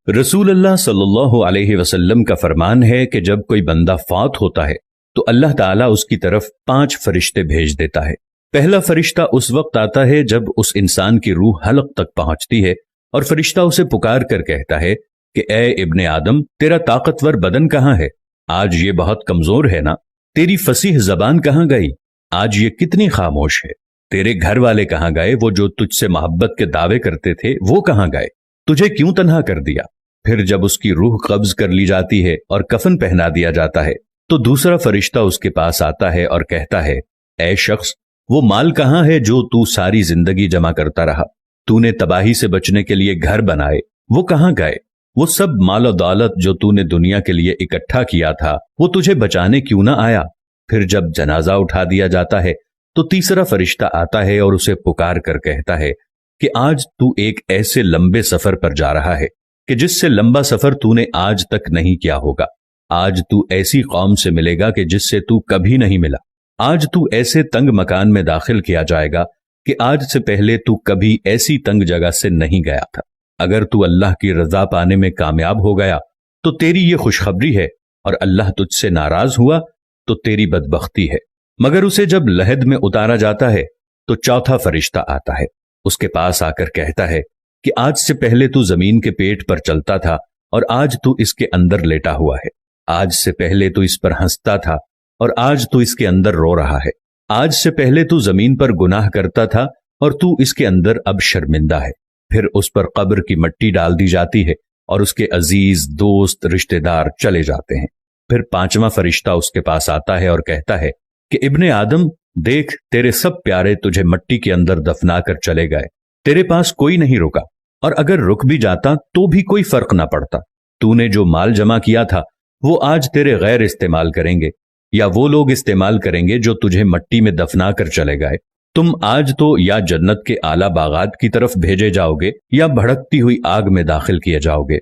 रसूल अल्लाह सल्लल्लाहु अलैहि वसल्लम का फरमान है कि जब कोई बंदा फौत होता है तो अल्लाह ताला उसकी तरफ 5 फरिश्ते भेज देता है। पहला फरिश्ता उस वक्त आता है जब उस इंसान की रूह हलक तक पहुंचती है और फरिश्ता उसे पुकार कर कहता है कि ए इब्ने आदम, तेरा ताकतवर बदन कहाँ है? आज ये बहुत कमजोर है ना? तेरी फसीह जबान कहाँ गई? आज ये कितनी खामोश है? तेरे घर वाले कहाँ गए? वो जो तुझसे मोहब्बत के दावे करते थे वो कहाँ गए? तुझे क्यों तन्हा कर दिया? फिर जब उसकी रूह कब्ज कर ली जाती है और कफन पहना दिया जाता है तो दूसरा फरिश्ता उसके पास आता है और कहता है, ऐ शख्स, वो माल कहाँ है जो तू सारी जिंदगी जमा करता रहा? तूने तबाही से बचने के लिए घर बनाए, वो कहाँ गए? वो सब माल और दौलत जो तूने दुनिया के लिए इकट्ठा किया था वो तुझे बचाने क्यों ना आया? फिर जब जनाजा उठा दिया जाता है तो तीसरा फरिश्ता आता है और उसे पुकार कर कहता है कि आज तू एक ऐसे लंबे सफर पर जा रहा है कि जिससे लंबा सफर तूने आज तक नहीं किया होगा। आज तू ऐसी कौम से मिलेगा कि जिससे तू कभी नहीं मिला। आज तू ऐसे तंग मकान में दाखिल किया जाएगा कि आज से पहले तू कभी ऐसी तंग जगह से नहीं गया था। अगर तू अल्लाह की रजा पाने में कामयाब हो गया तो तेरी ये खुशखबरी है, और अल्लाह तुझसे नाराज हुआ तो तेरी बदबख्ती है। मगर उसे जब लहद में उतारा जाता है तो चौथा फरिश्ता आता है, उसके पास आकर कहता है कि आज से पहले तू जमीन के पेट पर चलता था और आज तू इसके अंदर लेटा हुआ है। आज से पहले तू इस पर हंसता था और आज तू इसके अंदर रो रहा है। आज से पहले तू जमीन पर गुनाह करता था और तू इसके अंदर अब शर्मिंदा है। फिर उस पर कब्र की मिट्टी डाल दी जाती है और उसके अजीज, दोस्त, रिश्तेदार चले जाते हैं। फिर पांचवा फरिश्ता उसके पास आता है और कहता है कि इब्ने आदम, देख, तेरे सब प्यारे तुझे मिट्टी के अंदर दफना कर चले गए। तेरे पास कोई नहीं रुका, और अगर रुक भी जाता तो भी कोई फर्क ना पड़ता। तूने जो माल जमा किया था वो आज तेरे गैर इस्तेमाल करेंगे, या वो लोग इस्तेमाल करेंगे जो तुझे मिट्टी में दफना कर चले गए। तुम आज तो या जन्नत के आला बागात की तरफ भेजे जाओगे या भड़कती हुई आग में दाखिल किए जाओगे।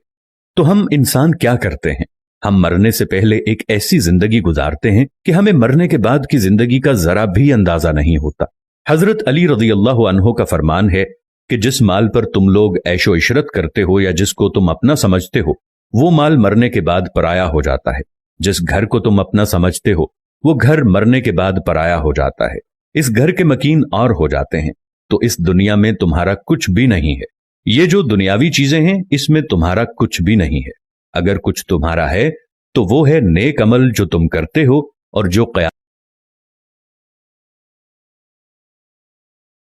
तो हम इंसान क्या करते हैं? हम मरने से पहले एक ऐसी जिंदगी गुजारते हैं कि हमें मरने के बाद की जिंदगी का जरा भी अंदाजा नहीं होता। हजरत अली रज़ियल्लाहु अन्हु का फरमान है कि जिस माल पर तुम लोग ऐशो इशरत करते हो या जिसको तुम अपना समझते हो वो माल मरने के बाद पराया हो जाता है। जिस घर को तुम अपना समझते हो वो घर मरने के बाद पराया हो जाता है। इस घर के मकीन और हो जाते हैं। तो इस दुनिया में तुम्हारा कुछ भी नहीं है। ये जो दुनियावी चीजें हैं इसमें तुम्हारा कुछ भी नहीं है। अगर कुछ तुम्हारा है तो वो है नेक अमल जो तुम करते हो और जो क़यामत